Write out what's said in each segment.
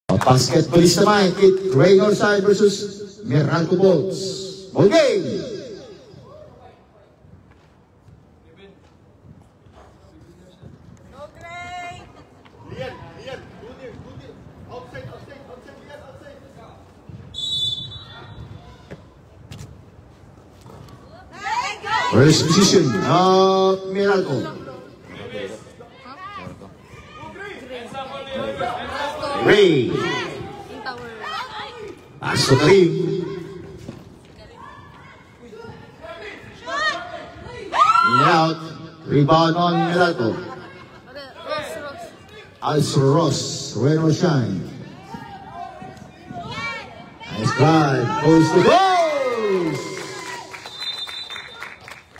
Basketballist naman, Raynor Shine versus Meralco Bolts. Ball game! First position of Meralco. Ray. Pass to Karim. In and out. Rebound on Meralco. Also Ross. Raynor Shine. Nice drive. Goes to goals.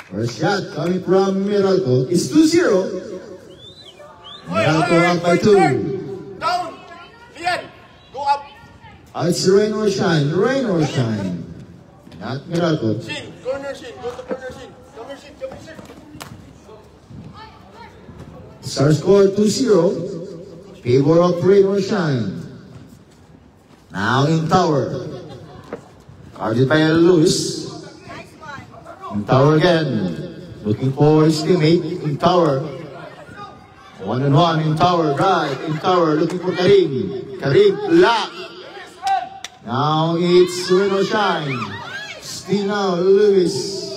First shot coming from Meralco is 2-0. Meralco up by 2. Down! Lian! Go up! It's Raynor Shine. Raynor Shine. Not Meralco. Shin! Corner Shin! Go to corner Shin! Corner Shin! Corner Shin! Star score 2-0. Favor of Raynor Shine. Now in tower. Guarded by Lewis. In tower again. Looking for his teammate in tower. 1-on-1 in tower. Drive in tower. Looking for Karim. Karim lock. Now it's Raynor Shine. Still now Lewis.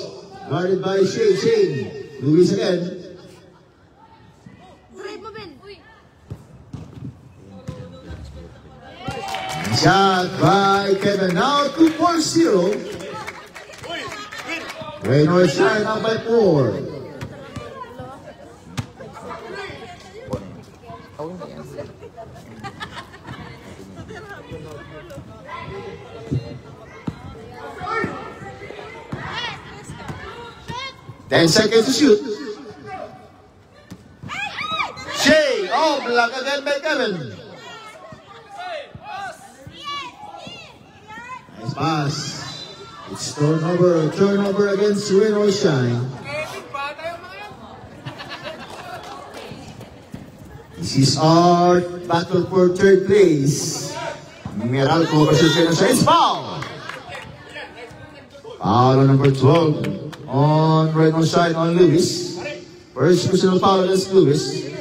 Guarded by Shane. Lewis again. Shot by Kevin. Now 2-4-0. Raynor Shine up by 4. Ten seconds to shoot. Shea. Oh, block again by Kevin. Nice pass. It's turnover against Raynor Shine. This is our battle for third place. Meralco versus Raynor Shine. It's foul! Foul on number 12 on Raynor Shine on Lewis. First personal foul against Lewis.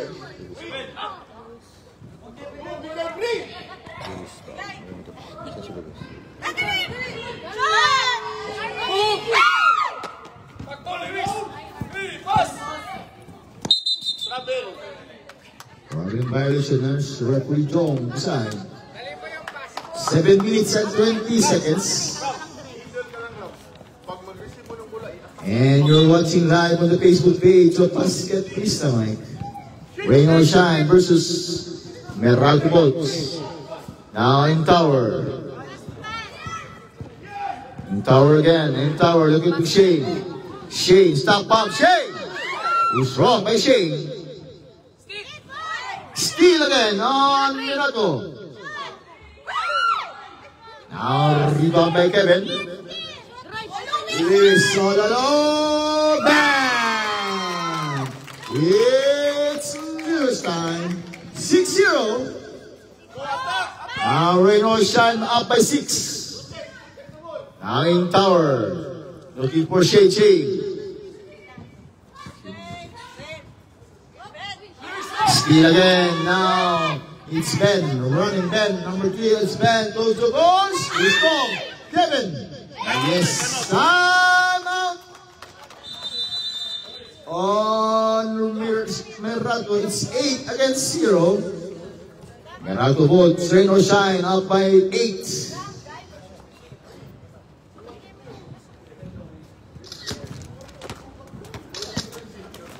Violations, referee Jong side. 7 minutes and 20 seconds. And you're watching live on the Facebook page of Basketballista Mike. Raynor Shine versus Meralco Bolts. Now in tower. In tower again. In tower. Looking to Shane. Shane. Stop pump. Shane. Who's wrong by Shane? Steal again on Meralco. Now rebound by Kevin. It's all alone. Bang! It's Lewis time. 6-0. Now Raynor Shine up by 6. Now in tower. Looking for Shea. Steal again. Now it's Ben. Running Ben. Number 3 is Ben. Goes to goals. He's strong. Kevin. Yes. Time out. On Meralco, it's 8 against 0. Meralco Bolts. Raynor Shine up by 8.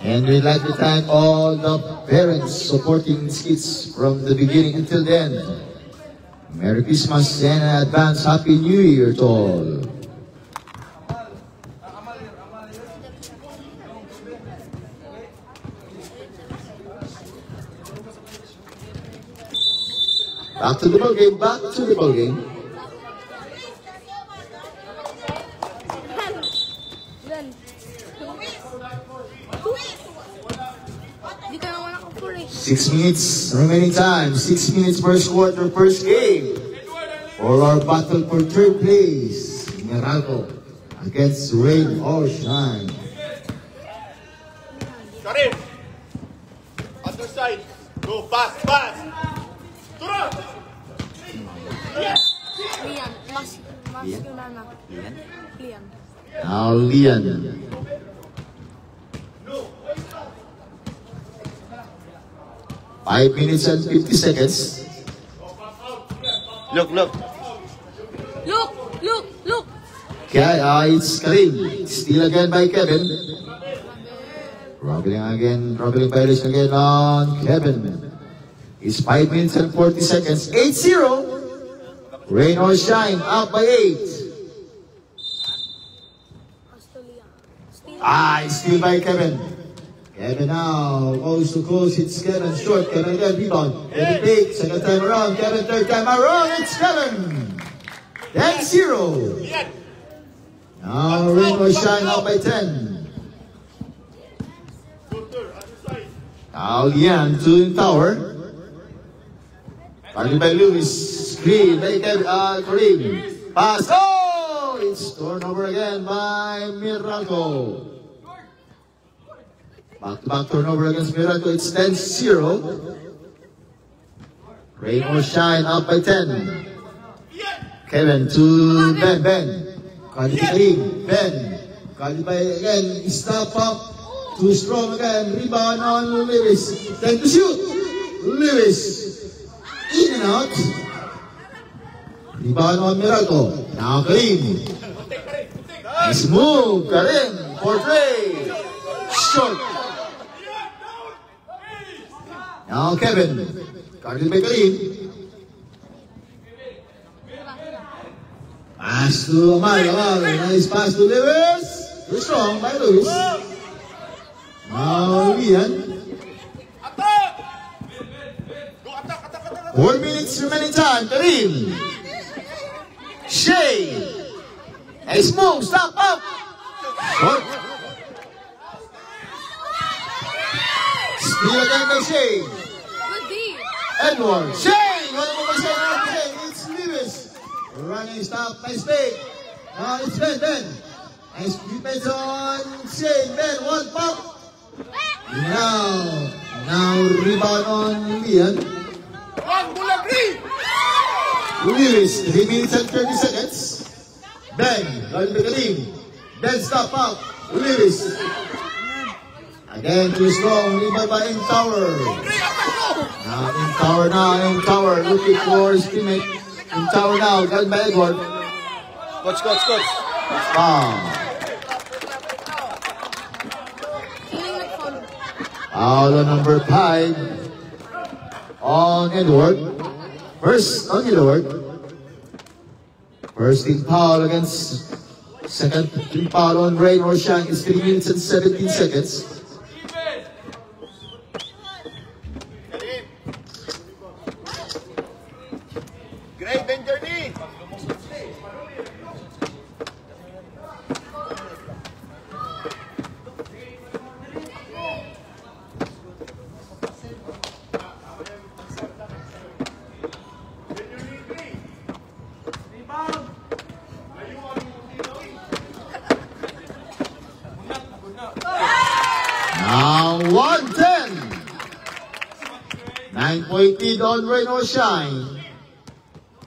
And we'd like to thank all the parents supporting these kids from the beginning until the end. Merry Christmas and advance Happy New Year to all. Back to the ball game, back to the ball game. 6 minutes remaining time. 6 minutes first quarter, first game. For our battle for third place. Meralco against Rain or Shine. Karim. Other side. Go fast, fast. Tura. Yes. Lian, mas yun na. Lian? Lian. Now Lian. Five minutes and 50 seconds. Look. Look! Okay, it's Karim. Steal again by Kevin. Traveling violation again on Kevin. It's 5 minutes and 40 seconds. 8-0. Rain or Shine up by 8. Steal by Kevin. Kevin now goes to close. It's Kevin short. Kevin again rebound. Kevin big. Second time around. Kevin third time around. It's Kevin. 10-0. Now Rain or Shine up by 10. Now Lian to the tower. Guarded by Lewis. Screen by Karim. Pass. Oh! It's turnover again by Meralco. Back-to-back turnover against Meralco. It's 10-0. Rain or Shine up by 10. Kevin to Ben. Guarded by Karim. Ben. Guarded by again. Stop up. Too strong again. Rebound on Lewis. Time to shoot. Lewis. In and out. Rebound on Meralco. Now Karim. Nice move. Karim for three. Short. Now Kevin. Guarded by Karim. Pass to Amar. Nice pass to Lewis. Too strong by Lewis. Now Lian. 4 minutes remaining time. Karim. Shea. Nice move. Stop up. Short. Steal again by Shea. Good D. Edward. Shea. What about Shea? It's Lewis. Running stop. Nice fake. Now it's Ben. Nice defense on Shea. Ben. One pop. Now rebound on Lian. Lewis, 3 minutes and 30 seconds. Ben, guarded by Karim. Ben stop up. Lewis. Again, too strong. Rebound by in tower. Now in tower. Looking for his teammate. In tower now. Guarded by Edward. Coach. Foul. Foul on number 5 on Edward. First on Edward. First team foul against second team foul on Rain or Shine is 3 minutes and 17 seconds. Great Benjani. Now 110. 9-point lead on Rain or Shine.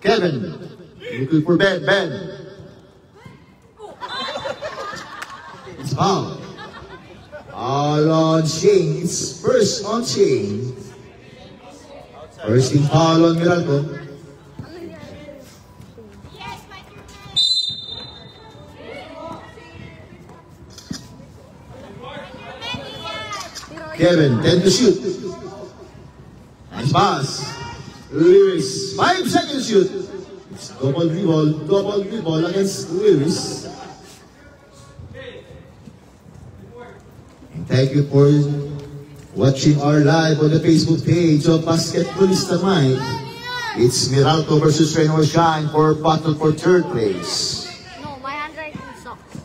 Kevin. Looking for Ben. It's foul. All on Shane. It's first on Shane. First team foul on Meralco. Kevin, 10 to shoot. Nice pass. Lewis, 5 seconds shoot. It's double dribble against Lewis. And thank you for watching our live on the Facebook page of Basketballista Mind. It's Meralco versus Rain or Shine for battle for third place. No, my handwriting sucks.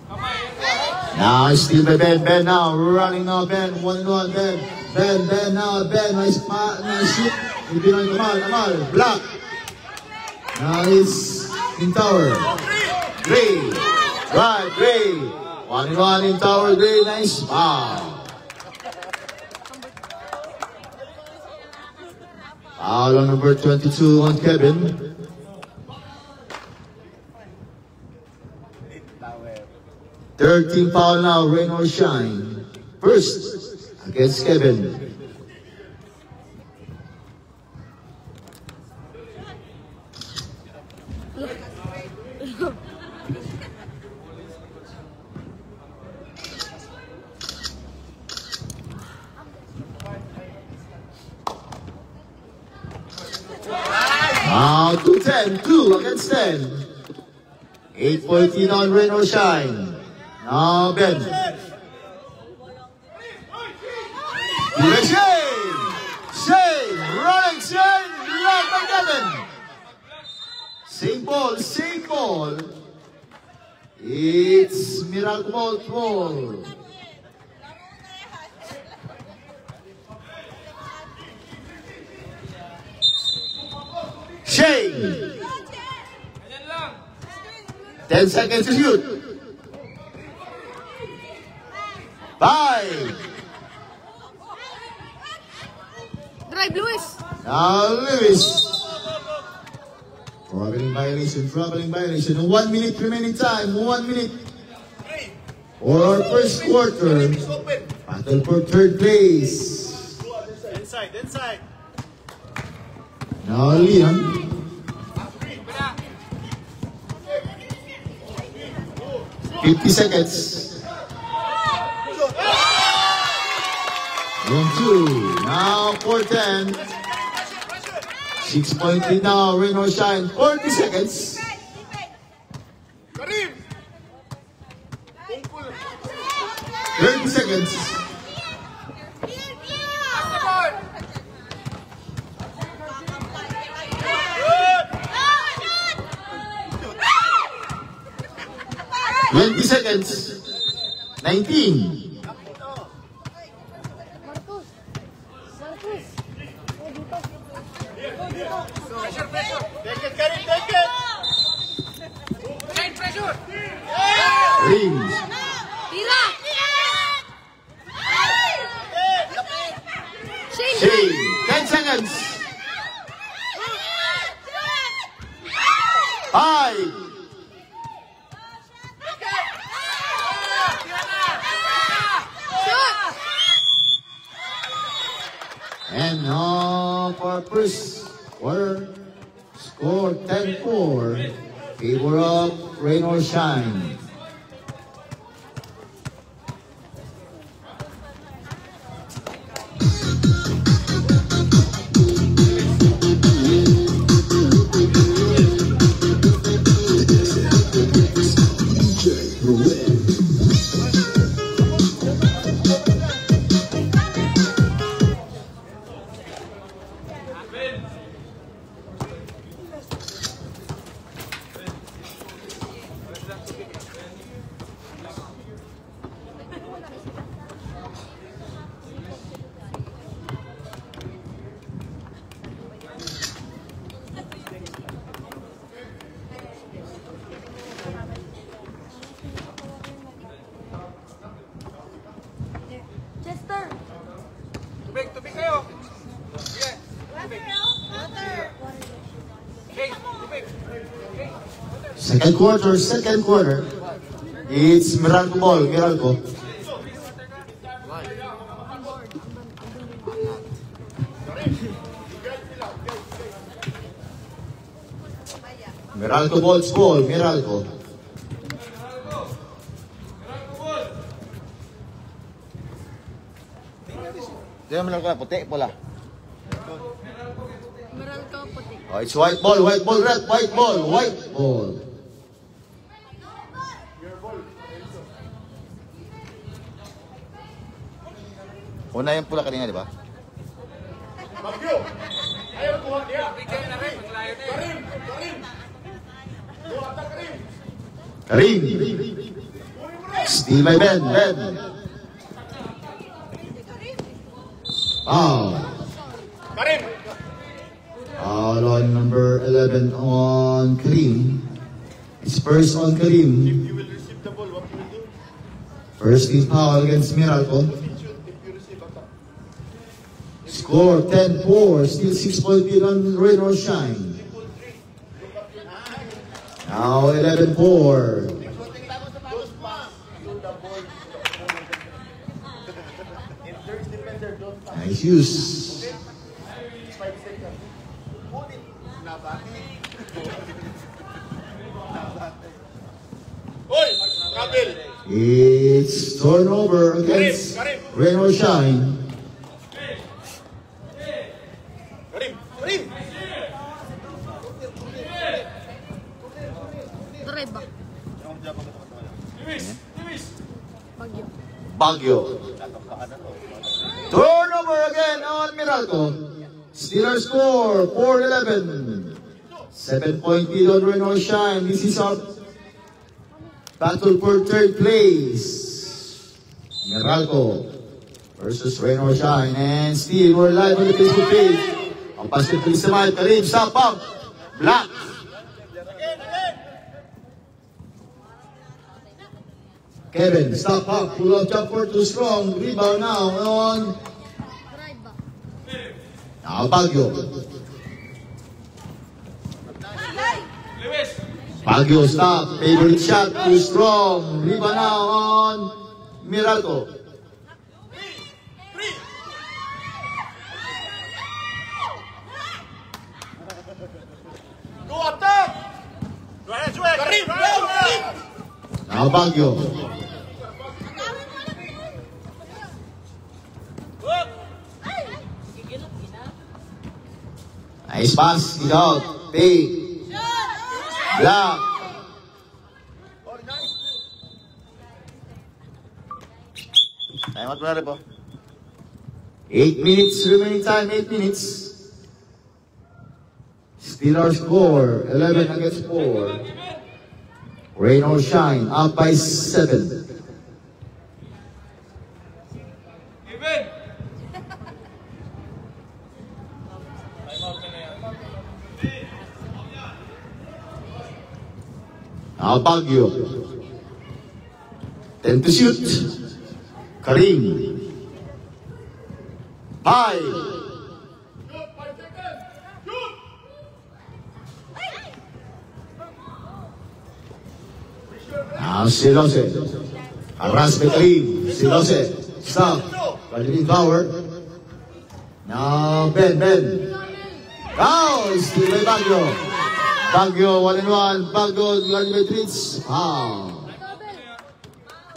Now still by Ben now running now Ben, 1-1 Ben. Ben, nice shoot. Ibinoy Amal, block. Nice in tower. Gray, right, Gray. 1-1 in tower, Gray, nice. Wow. Foul on number 22 on Kevin. Third team foul now, rain or shine. First, against Kevin. Now 2-10, 2 against 10. 8-14 on rain or shine. Now Ben. Shane, running Shane, blocked by Kevin. Same ball. It's Miracle ball. Shane. 10 seconds to shoot. 5. Drive, Luis. Now Lewis. Traveling violation. 1 minute remaining time. 1 minute. For our first quarter. Battle for third place. Inside. Now Liam. 50 seconds. 1-2. Now 4-10. 6.3 now. Rain or shine. 40 seconds. Karim! 30 seconds. Twenty seconds. 19. Take it, Karim, take it! Rings. Tira. Shane. 10 seconds. 5. And now for first quarter, score 10-4, favor of rain or shine. Chester. Tubig kayo. Sige. Okay, tubig. Second quarter. It's Meralco ball, Meralco. Meralco ball, Meralco. Diyan mo lang ka, puti, pula. Meralco puti. Oh, it's white ball, red, white ball. Una yung pula kanina, di ba? Bagyo! Ayaw kuha niya. Bigyan na rin. Maglayo na yun. Karim. Steal by Ben. Karim! Foul on number 11 on Karim. It's first on Karim. You will receive the ball. What you will do? First team foul against Meralco. If you receive attack. Score 10-4. Still 6-point lead on Rain or Shine. Now 11-4. Nice use. Hoy! Travel! It's turnover against Rain or Shine. Karim! Karim! Drive ba? Bagyo. Baguio. Turnover again on Meralco. Steelers score 4-11. 7-point lead on Rain or Shine. This is our battle for third place. Meralco versus Rain or Shine. And still, we're live on the Facebook page. Ang basket please naman. Karim sa pump. Black. Kevin, stop up. Pull up jump for too strong. Rebound now on Drive ba? now Baguio. Baguio stop. Favorite shot. Too strong. Rebound now on Meralco. Go attack! Go ahead, Joel! Karim! Karim! Now Baguio. Nice pass. Get out. Fake. Black. Time out na rin po. 8 minutes remaining time. 8 minutes. Still our score. 11 against 4. Rain or Shine up by 7. Now Baguio. 10 to shoot. Karim. 5. Now Silose. Arras by Karim. Silose. Stop. Valerie Power. Now Ben. Now still by Baguio. Baguio 1-1. Baguio guarded by Tritz. Foul.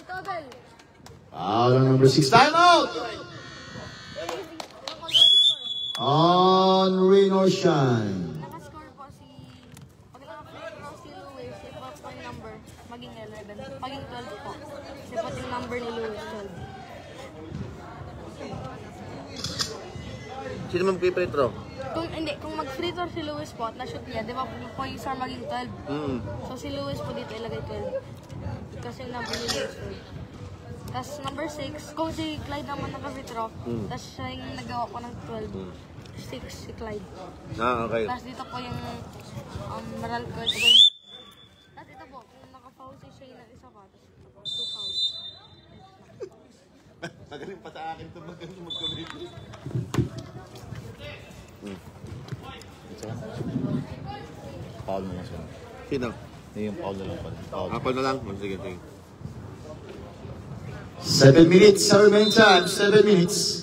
Double. Foul on number 6. Timeout. On Rain or Shine. Nakascore po si... Pag nakascore po si Luis, ipot po yung number, maging 11. Maging 12 po. Ipot yung number ni Luis, 12. Sino mag-free throw? Kung mag-free throw si Luis po at na-shoot niya, di ba po yung star maging 12? So si Luis po dito ilagay 12. Kasi yung number ni Luis 12. Tapos number 6, kung si Clyde naman naka-free throw, tapos siya yung nagawa ko ng 12. 6 si Clyde. Ah, okay. Tapos dito po yung Meralco. Tapos ito po, kung naka-foul si Shay ng isa pa, tapos ito po, 2 fouls. Magaling pa sa akin ito magaling mag-community. Foul mo lang siya. Sino? Yung foul na lang pala. Foul. Apple na lang? Sige. 7 minutes. Our main time. 7 minutes.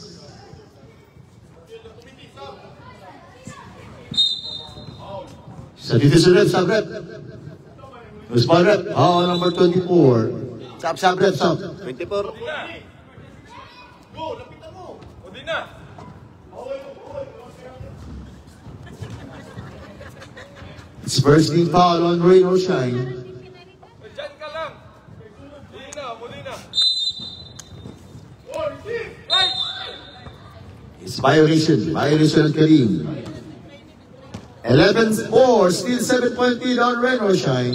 Sa dito sa rep, sub rep. Small rep. Oh, number 24. Sub rep. 24. It's first team foul on Rain or Shine. Diyan ka lang. Molina. It's violation of Karim. 11-4, still 7-point lead on Rain or Shine.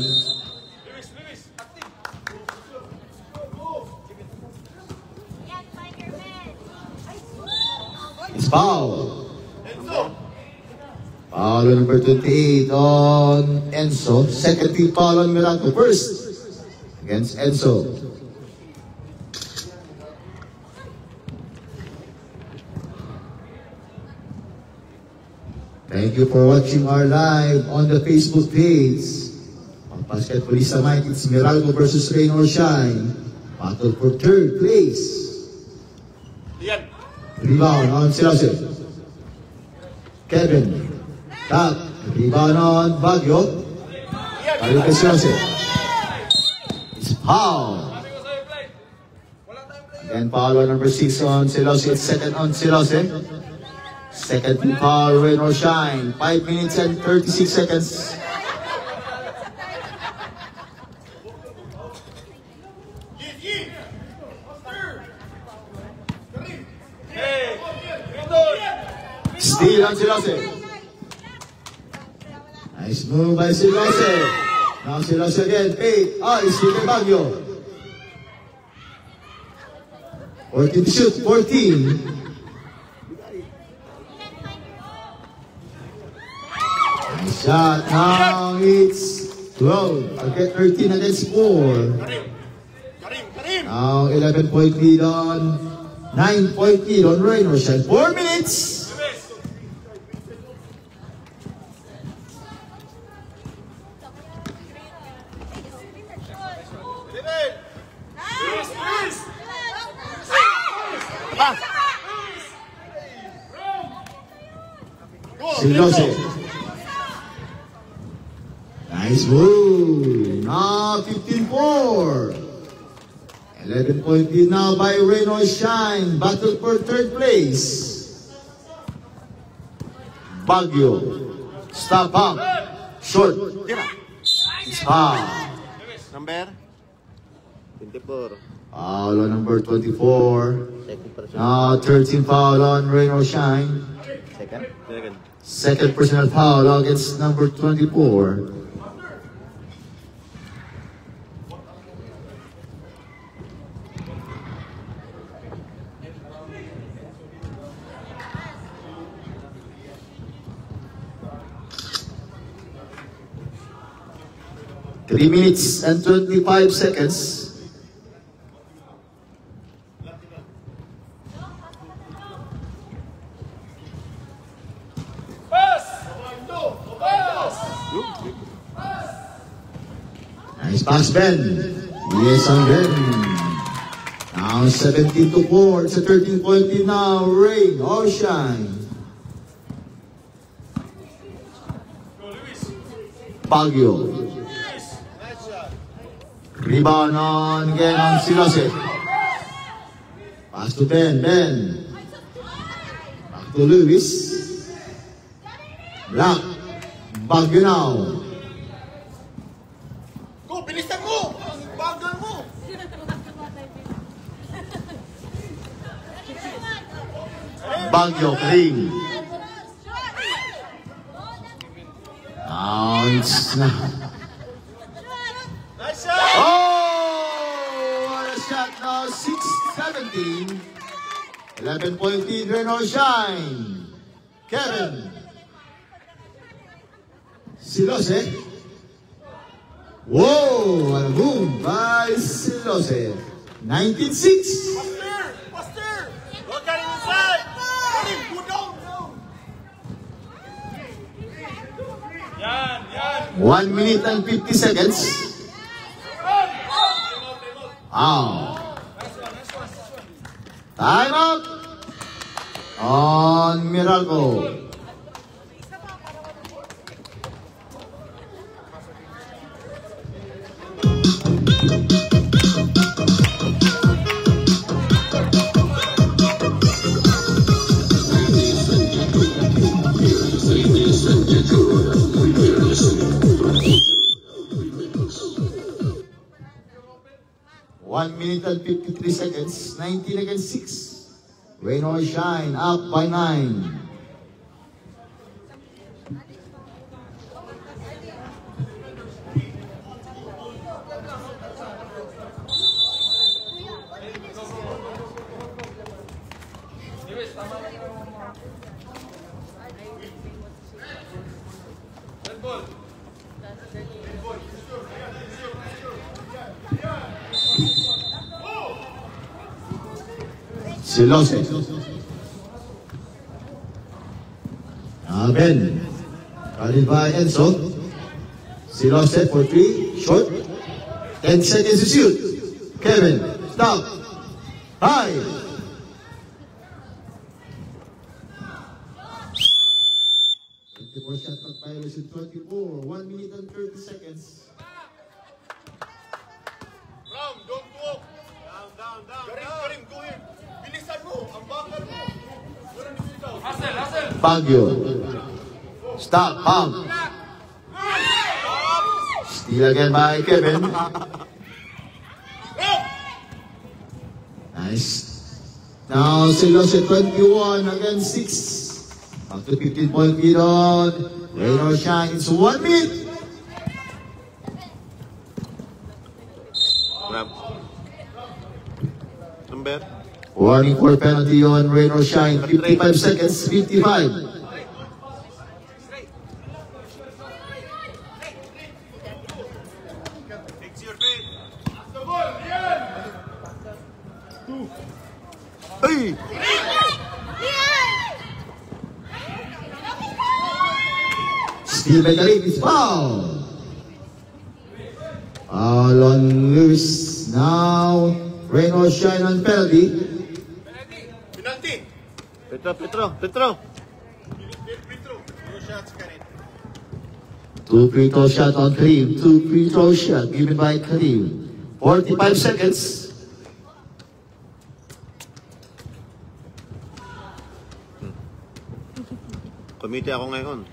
It's foul. Foul on number 28 on Enzo. Second team foul on Miracle. First against Enzo. Thank you for watching our live on the Facebook page. Basketballista Mike, it's Miracle versus Rain or Shine. Battle for third place. Rebound on Silose. Kevin. Tap. Rebound on Baguio. Baguio kay Silose. It's foul. Again, foul on number 6 on Silose. It's second on Silose. Second team foul, Rain or Shine. 5 minutes and 36 seconds. Steal on Silose. Nice move by Silose. Now Silose again. 8. It's Steal by Baguio. 14 to shoot. 14. Nice shot. Now it's 12. I'll get 13 against 4. Now 11-point lead on 9-point lead on Rain or Shine. 4 minutes. Silose. Nice move. Now 15-4. 11-point lead now by Rain or Shine. Battle for third place. Baguio. Stop up. Short. It's foul. Number? 24. Foul on number 24. Second person. Now 13 foul on Rain or Shine. Second? Second. Second personal foul against number 24. Three minutes and 25 seconds. Nice pass, Ben. Yes, on Ben. Now 17-4. It's a 13-point lead now. Rain or Shine. Baguio. Rebound on again on Silose. Pass to Ben. Ben. Back to Lewis. Black. Baguio now. Go, bilisan mo! Bagal mo! Baguio clean. Now it's not. Oh, what a shot now. 6-17. 11-point lead, Rain or Shine. Kevin. Silose. Whoa, what a move by Silose. 19-6. Faster! Look at him inside! Let him go down! 1 minute and 50 seconds. Wow. Time out on Miracle. One minute and 53 seconds. 19 against 6. Rain or Shine up by 9. Silose. Ben. Guarded by Enzo. Silose for 3. Short. 10 seconds to shoot. Kevin. Stop. High. Shot clock violation 24. 1 minute and 30 seconds. Ram, don't walk. Down. Karim, go in. Bilisan mo. Ang bakal mo. Hustle. Baguio. Stop. Pump. Steal again by Kevin. Nice. Now Silose 21 against 6. Up to 15-point lead on. Rain or shine. It's 1 minute. Grab. Number. Warning for penalty on rain or shine. 55 seconds. 55. Hey! Steal by Karim. It's foul. Foul on Lewis. Now rain or shine on penalty. Penalty. Petro. 2 shots, Karim. 2 free throw shot on Karim. 2 free throw shot given by Karim. 45 seconds. Committee ako ngayon.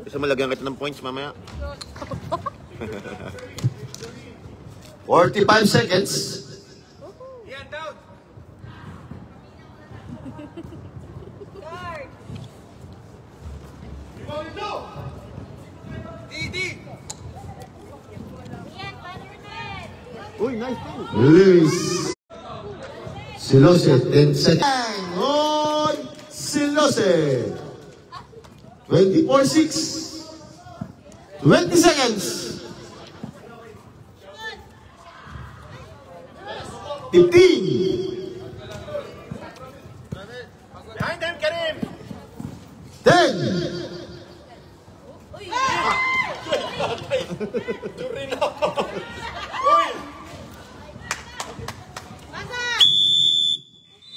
Kasi malagyan kita ng points mamaya. 45 seconds. Yan, down. Guard. Didi. Uy, nice thing. Lewis. Silose. 10 seconds. On Silose. 24-6. 20 seconds. 15. Behind them, Karim. 10. Durin ako. Uy.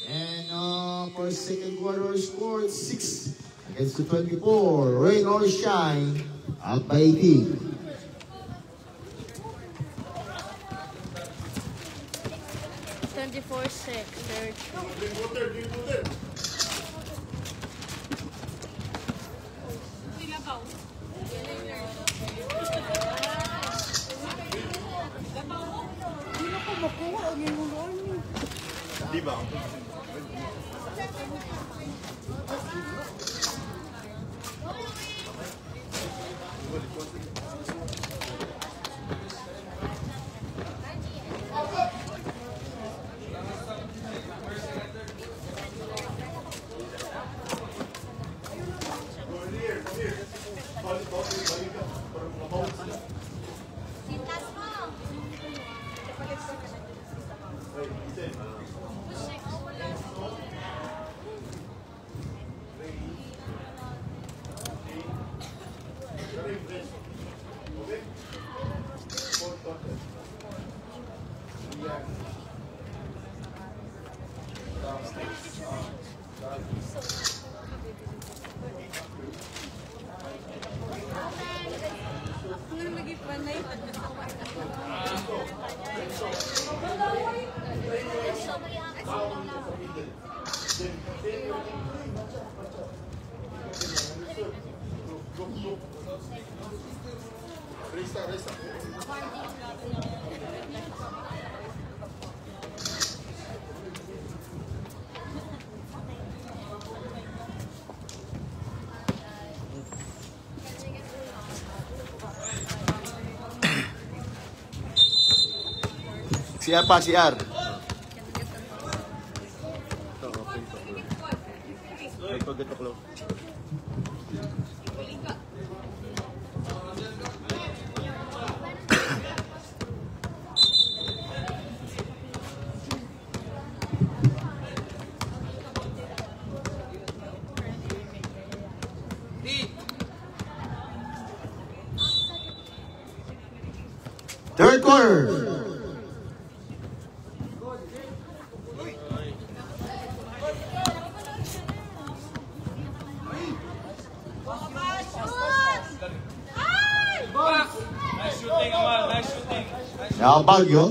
And for second quarter scored 6 against the 24. Rain or shine. Up by 18. Di ba? CR pa, CR. Ay, pag ito close. Third quarter. Nice shooting, Amal. Nice shooting. Now Baguio.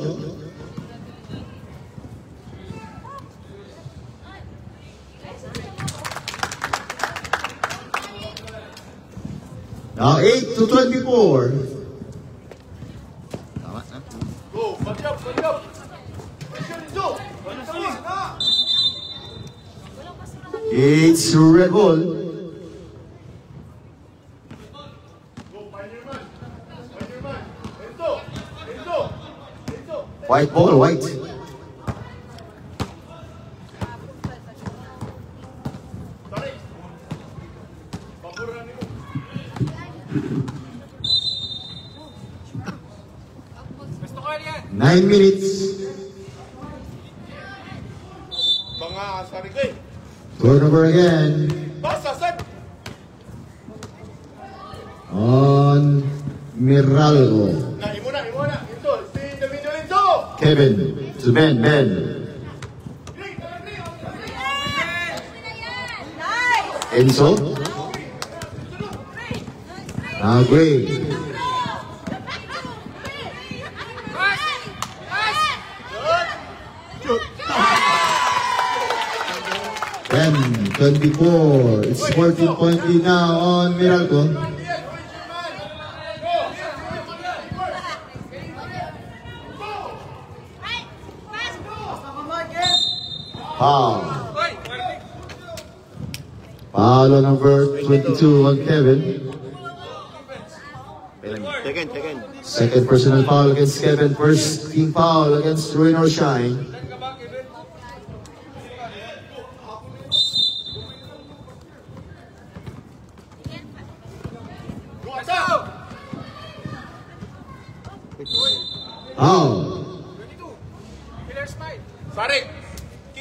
Now 8 to 24. Tama na. Go, body up, body up. Go. It's red ball. Go, find your man. Find your man. Enzo, Enzo, Enzo. White ball, white. Tarik. Paboran mo. 9 minutes. Mga sarigay. Turnover again. Basta, set. On Miralgo. Imo na. Enzo, stay in the middle, Enzo. Kevin to Ben. Enzo. Now Gray. Shoot. 10-24. It's 14-point lead now on Miralgo. Foul. Foul on number 22 on Kevin. Second. Second personal foul against Kevin. First team foul against Rain or Shine. Foul. Sarik.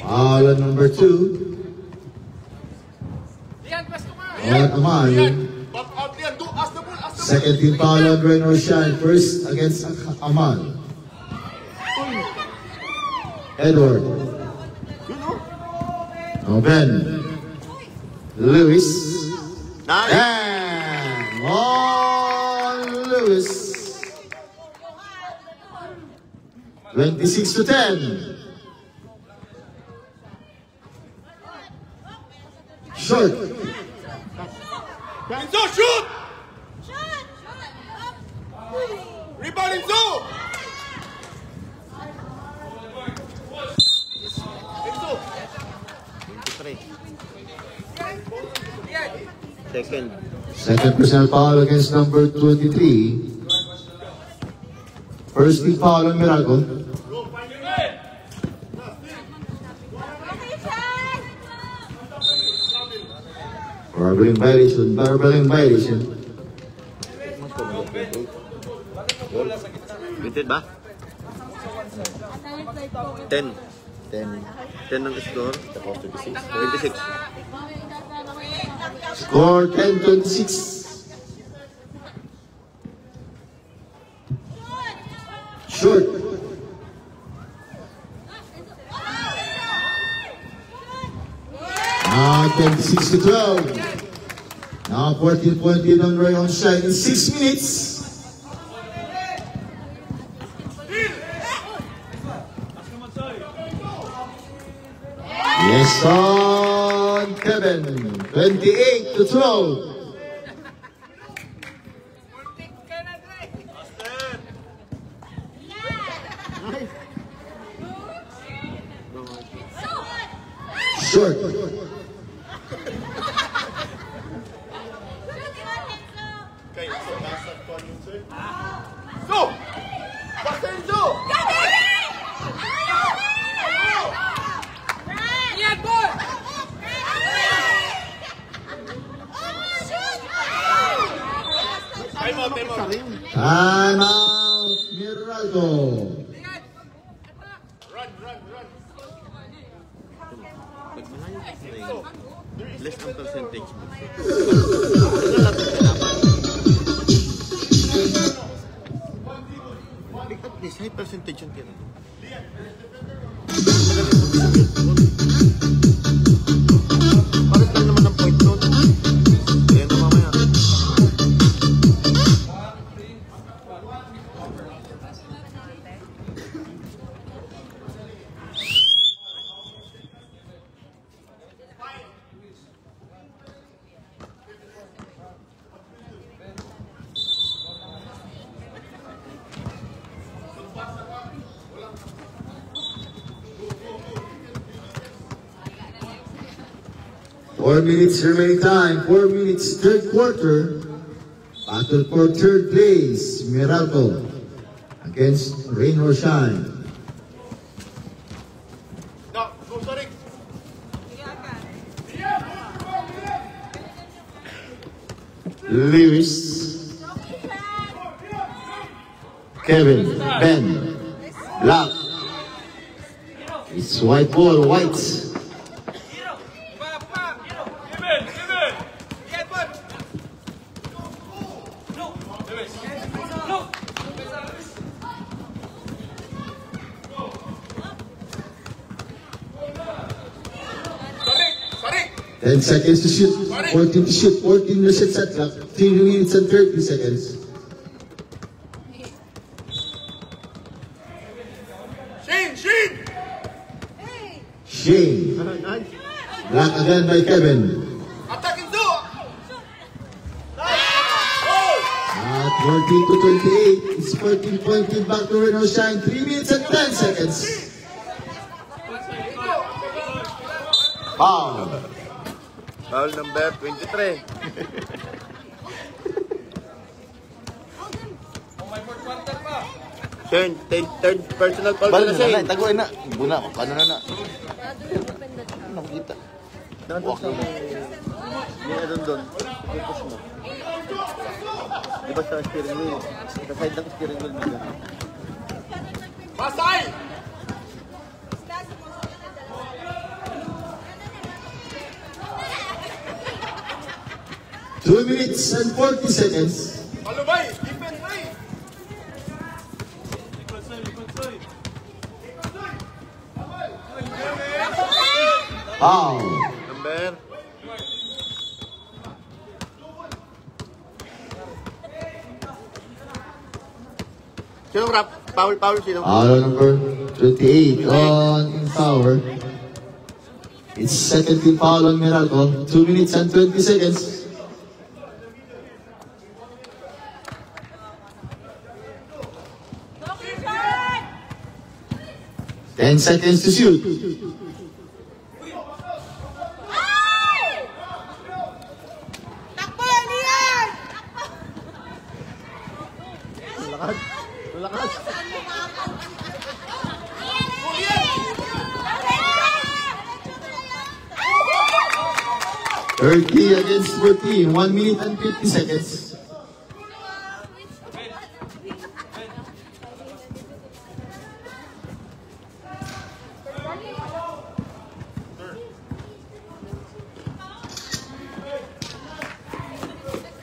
Foul on number 2. On Amal. Back out there. Do ask the ball. Ask the Second team foul on Rain or Shine. First against Amal. Edward. Now Ben. Lewis. Nice. And on Lewis. 26 to 10. Short. Enzo, shoot. Rebound, Enzo. Enzo. 23. Second. Second personal foul against number 23. First team foul on Miracle. Go, find your man. Barbeling violation. Minted ba? 10. 10 ng score. 26. Score 10-26. Short. Now 26 to 12. Now 14-point lead on Rayon Shine in 6 minutes. Yes, on Kevin. 28 to 12. Short. Okay, so nasa tuwan yung sir. Go! Basta Enzo! Time out. Time out, Miraldo. Run. Pag malayo kasi less ang percentage mo. high percentage yung tira. Bakit lang naman ang point doon? Ayan na mamaya. Four minutes remaining time. 4 minutes, third quarter. Battle for third place. Meralco against Rain or Shine. Now, go, Sarik. Lewis, Kevin, Ben, Black. It's white ball, white. Sarik! Sarik! 10 seconds to shoot, 14 to shoot, 14 to shoot shot clock, 3 minutes and 30 seconds. Shane! Shane! Shane, Black again by Kevin. Attacking Zo! At 14 to 28, it's 14 point lead back to Rain or Shine, 3 minutes and 10 seconds. Foul. Foul number 23. Turn personal foul Balik na na siya. na, taguin na. Buna, paano na na? Nakikita. Nakikita sa yung doon. Yung push mo. Diba sa steering wheel? Sa side ng steering wheel mo. Masay! 2 minutes and 40 seconds. Malubay! Defense three! Foul. Number. Sinong rap? Foul, sino? Foul number 28 on Tower. It's second team foul on Meralco. 2 minutes and 20 seconds. 10 seconds to shoot. Takbo, Lian! Malakas. Malakas. 30 against 14. 1 minute and 50 seconds.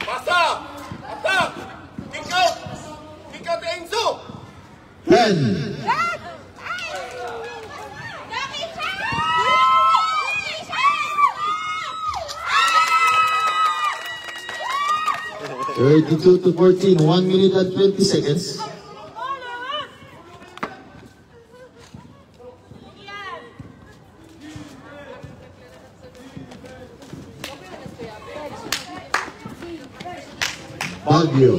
Basta! Attack! Kick out! Kick out the Enzo! 10, 32 to 14. 1 minute and 20 seconds. Baguio.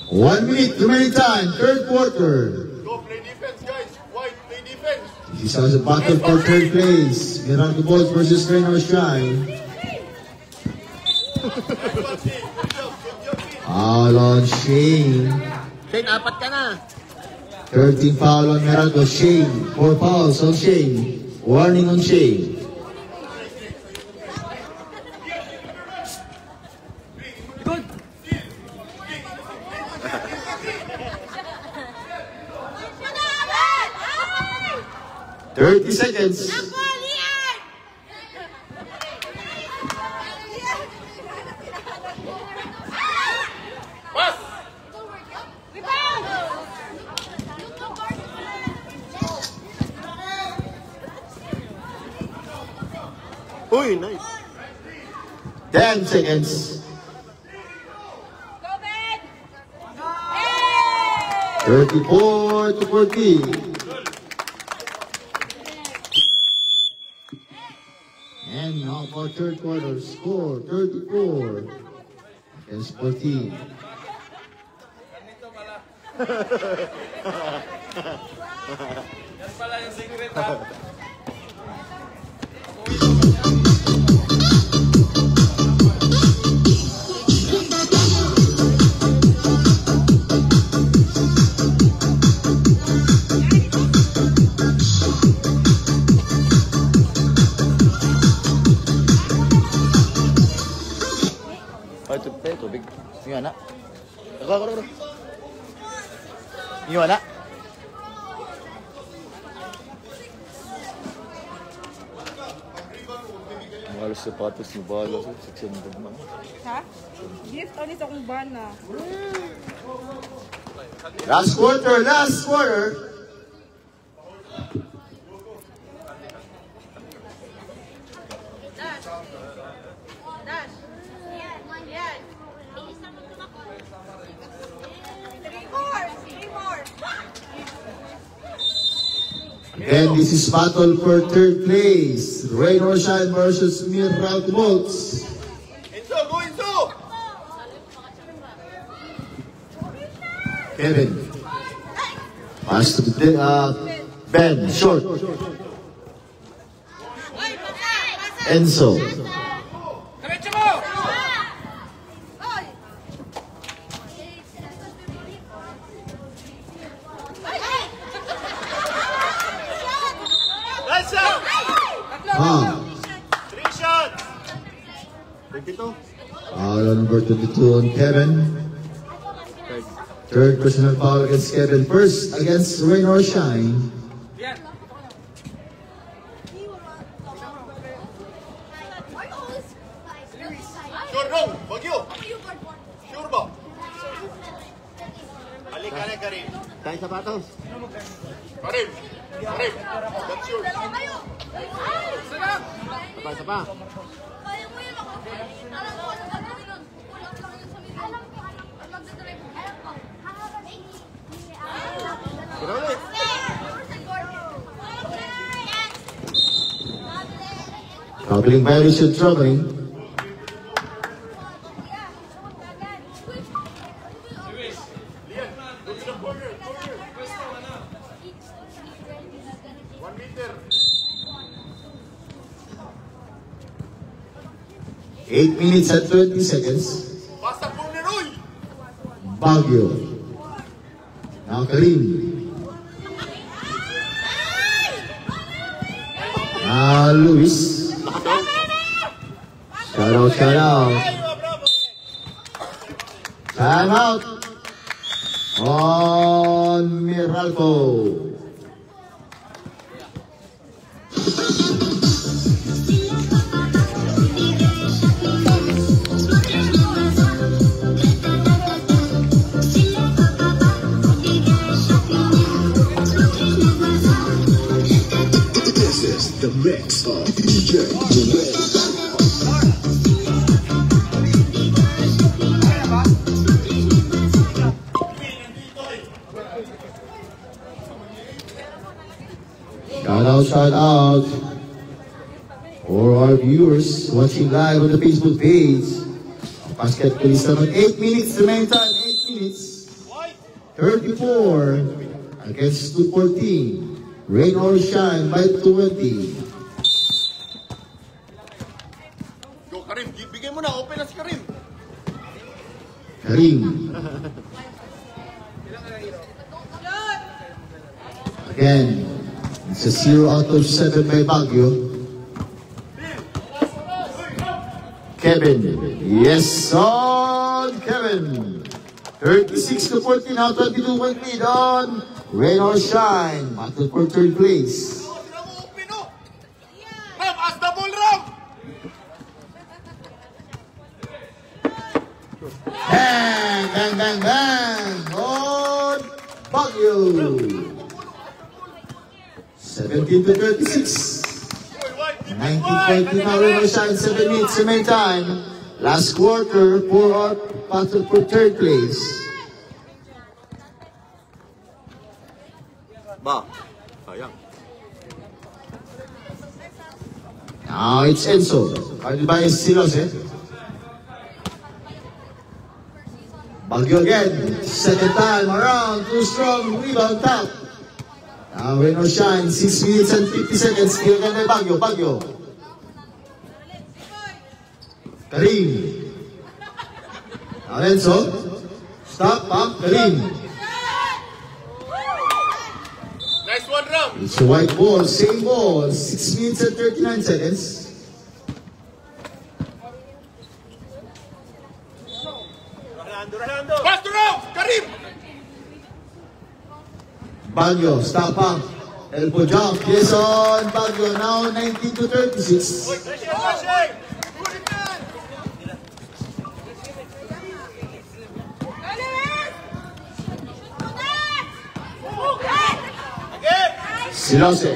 1 minute remaining time. Third quarter. Go play defense, guys. White, play defense. This is a battle for third place. Meralco Boys versus Rain or Shine. Foul on Shane. Shane, apat ka na. 13 foul on Meralco. Shane. 4 fouls on Shane. Warning on Shane. Good. 30 seconds. Pass! Uy, nice. 10 seconds. Go, Ben! 34-40. And now for third quarter, score 34 against 14. Yan pala yung secret, ha? Ay, tubig. Yung anak. Ako. Yung anak. Mga sapatos ni Bala. 600 man. Ha? Gift ulit akong bana. Last quarter. Dash! Yan! Yan! 3 more! And this is battle for third place. Rain or Shine versus Miracle Bolts. Enzo, go Enzo! Kevin. Pass to Ben. Short. Enzo. Diretso mo! Nice shot! 3 shots! 22. Foul on number 22 on Kevin. Third personal foul against Kevin. First against Rain or Shine. Yan! Sure, Rong! Bagyo! Sure ba? Halika na, Karim. Tayo sapatos. Karim! Karim! That's yours. Isa pa. Kaya mo yun ako. Alam ko ano gagawin nun. Kulang lang yun sa video. Alam ko. Magdadrive. Alam ko. Tira ulit. Troubling violation, troubling. Luis! Lian, go to the corner. 1 meter. 8 minutes and 20 seconds. Basta corner, uy! Baguio. Now Karim. Luis. Shout out. Time out. On Miralco. This is the mix of DJ Ruel. 'Shout out for our viewers watching live on the Facebook page. Basketballista naman 8 minutes remain time, 8 minutes. 34 against 214. Rain or shine by 20. Go, Karim. Bigay mo na. Open na si Karim. Karim. Again, it's a 0 out of 7 by Baguio. Kevin. Yes, on Kevin. 36 to 14 now, 22 point lead on Rain or Shine. Battle for third place. Sila mo open, oh. Ram, as the ball, Ram. Bang, bang, bang, bang. On Baguio. 17 to 36. 19-20 now, Rain or Shine, 7 minutes remain time. Last quarter, 4-hour battle for third place. Ba? Sayang. Now it's Enzo. Guarded by Silose. Baguio again. Second time around. Too strong. Rebound top. Now Rain or Shine. 6 minutes and 50 seconds. Still again by Baguio. Baguio. Karim. Now Enzo. Stop. Pump. Karim. Nice one, Ram. It's a white ball. Same ball. 6 minutes and 39 seconds. Pass to Ram. Karim. Baguio, stop pump. Elbow jump. Yes on Baguio. Now 19 to 36. Rushing. Put it down. Again. Silose.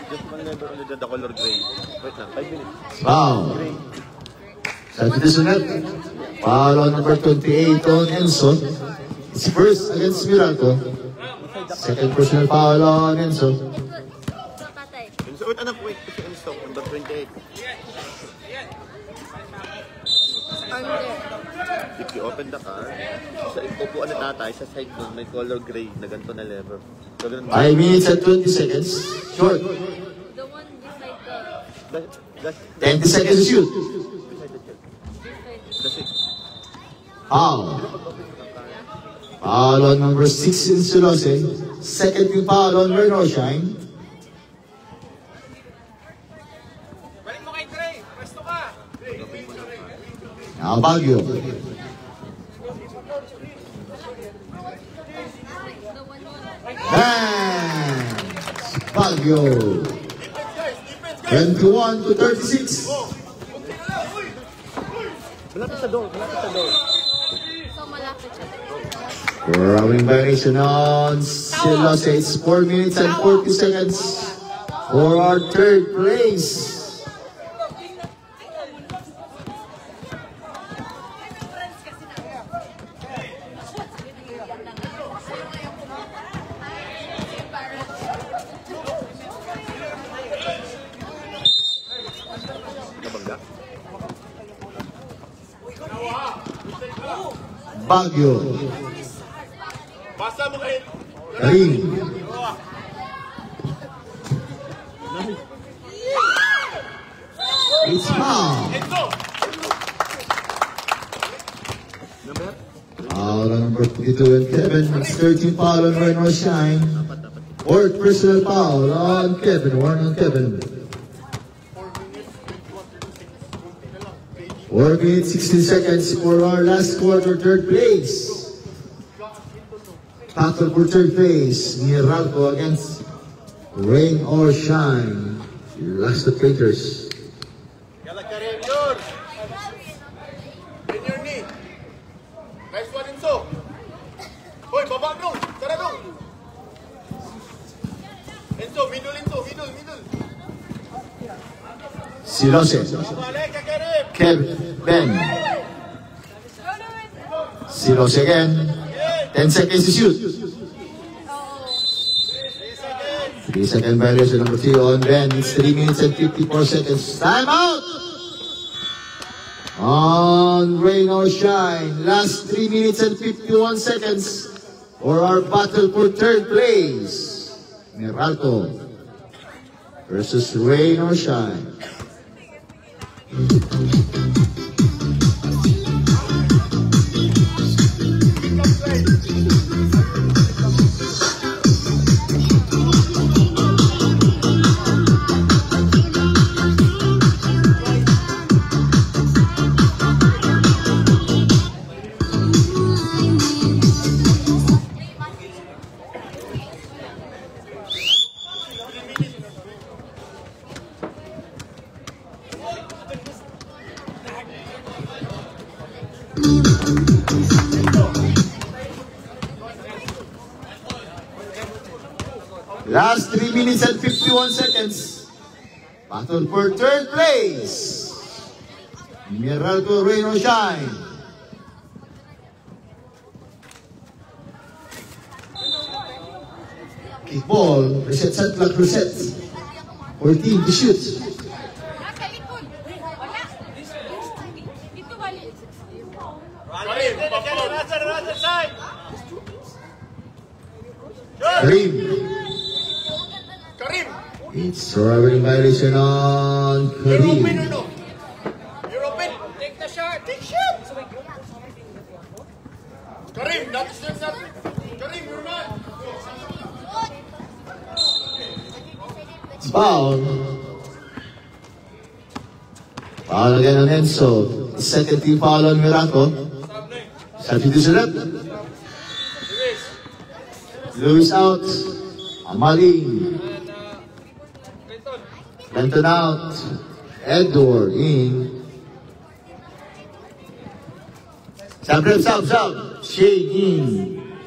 Just one level ulit the color gray. Wait lang, 5 minutes. Wow. Sa Tisunet. Foul on number 28 on Enzo. It's first against Miracle. Second personal foul on Enzo. Yung sa anak, wait, kasi ang stock, number 28. If you open the car, sa ipupuan na tatay, sa side nun, may color gray na ganito na lever. So, ganun 5 minutes and 20 seconds. Short. The one beside the... That's 20 seconds to shoot. that's it. Foul. Foul on number 6 in Silose. Second yung foul on Rain or Shine. Balik mo kay Trey. Pwesto ka. Now Baguio. Bang! Baguio. 21 to 36. Malapit sa door, malapit sa door. So, malapit siya. Rowing violation on Silose. It's 4 minutes and 40 seconds for our third place. Nabangga. Baguio. Pasa mo kay... Karim. It's foul. Enzo. Number? Foul on number 22 and Kevin. It's 13 foul on Rain or Shine. Fourth personal foul on Kevin. One on Kevin. 4 minutes, 16 seconds for our last quarter, third place. Battle for third place. Miralco against Rain or Shine. Last of Painters. Yalla Karim, yours. Bend your knee. Nice one, Enzo. Hoy, baba dong. Tara dong. Enzo, middle, Enzo. Middle. Silose. Balik ka, Karim. Kevin. Silose again. 10 seconds to shoot. 3 second violation number 3 on Ben. It's 3 minutes and 54 seconds. Time out! On Rain or Shine. Last 3 minutes and 51 seconds for our battle for third place. Meralco versus Rain or Shine. Last 3 minutes and 51 seconds. Battle for third place. Meralco, rain or shine. Kickball, reset, set, clock, reset. 14 to shoot. Karim. Karim! It's traveling violation on You're open or Karim. no? You're open? Take the shot. Take shot! Karim, that's not. Karim, you're not. It's foul. Foul again on Enzo. Second team foul on Miraco. Substitution up. Lewis out. Amaling. Benton out. Edward in. Sub. Shane in.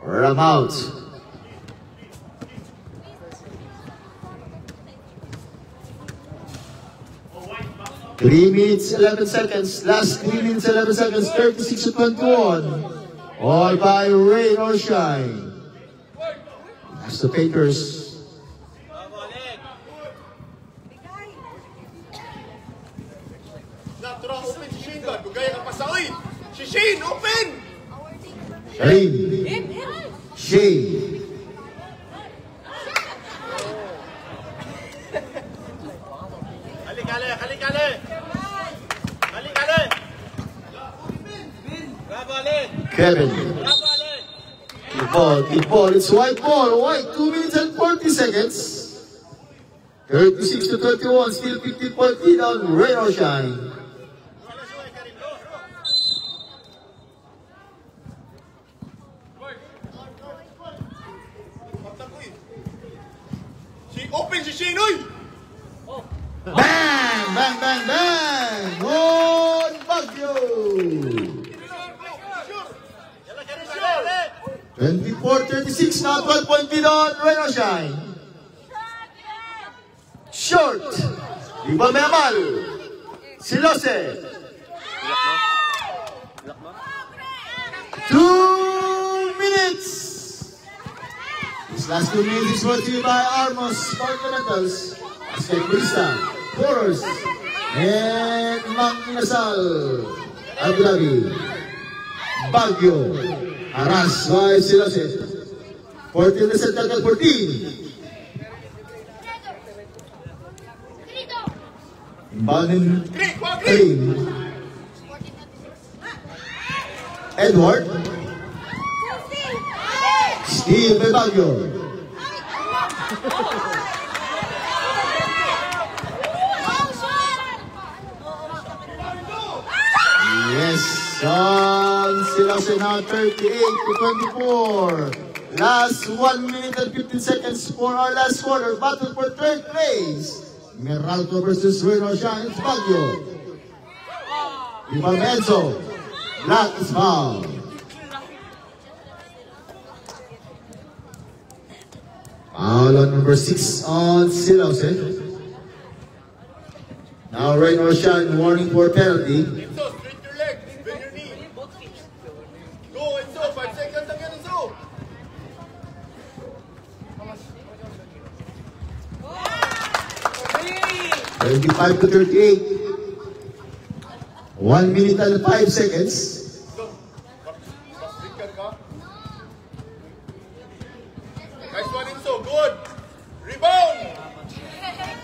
Ram out. Three minutes, 11 seconds. Last 3 minutes, 11 seconds. 36 to 21. All by rain or shine. That's the Painters. Natural, open si Shane ba? Gugaya ka pa sa oy! Si Shane, open! Shane. Shane. Kali! Kali! Bravo, Alin. Kevin. Bravo, Alin. Keep ball. It's white ball. White. 2 minutes and 40 seconds. 36 to 21. Still 50 point lead on rain or shine. Open si Shane, oy! Bang! Bang! Bang! Bang! On Baguio! 24-36 now. 12 point lead on rain or shine. Short. Iba Memal. Silose. 2 minutes. This last 2 minutes is brought to you by Armos Fundamentals, Escapeista, Horrors, and Mang Inasal, Abu Dhabi, Baguio, Aras by Silose. 14 na set tagal 14. Imbanin Karim. Edward. Steve Baguio. Yes, on Silose now 38 to 24. Last 1 minute and 15 seconds for our last quarter. Battle for third place. Meralco versus Rain or Shine. It's Baguio. Ivan Enzo. Black is foul. Foul on number 6 on Silose. Now Rain or Shine warning for penalty. Enzo, straight your leg, bend your knee. Go, Enzo, 5 seconds again, Enzo. $25 to 38. 1 minute and 5 seconds. Go. Nice one, Enzo, good. Rebound.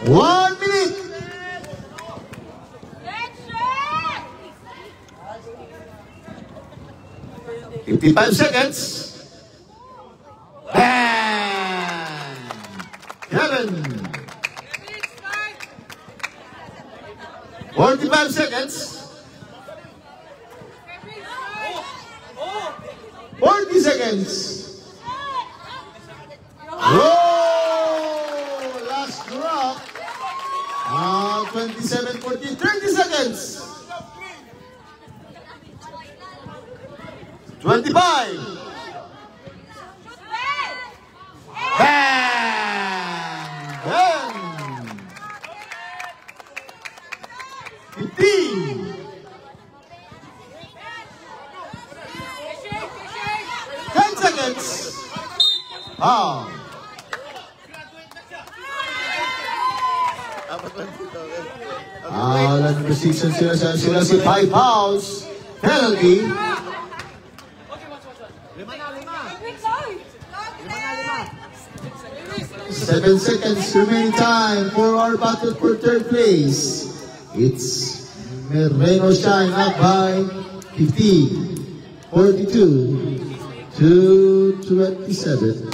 1 minute. 55 seconds. Bang! Kevin. 45 seconds. 40 seconds. Whoa! Last drop. 27, 40, 30 seconds. 25. seconds. Foul. Lang position sila si 5 fouls. Penalty. 7 seconds remaining time for our battle for third place. It's Rain or Shine up by 15, 42 to 27.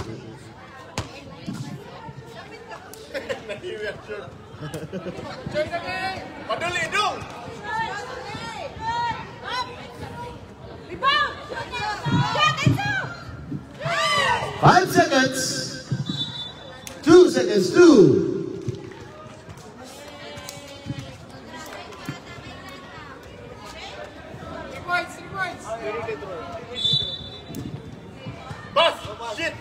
Padali dong! 5 seconds. 2 seconds, 2. Bas! Shit!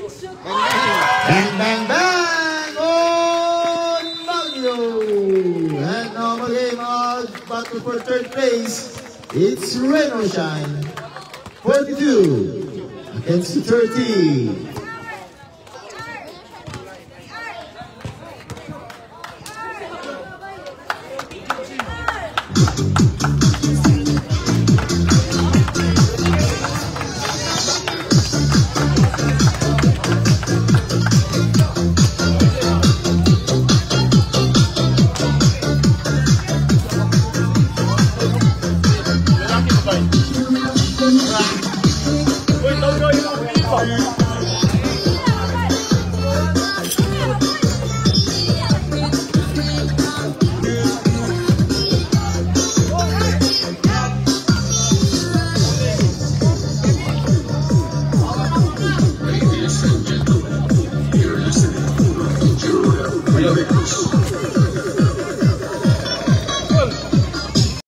Shoot! Bang, bang, bang! On Magno! And now again, battle for third place. It's Rain or Shine. 42 against 30.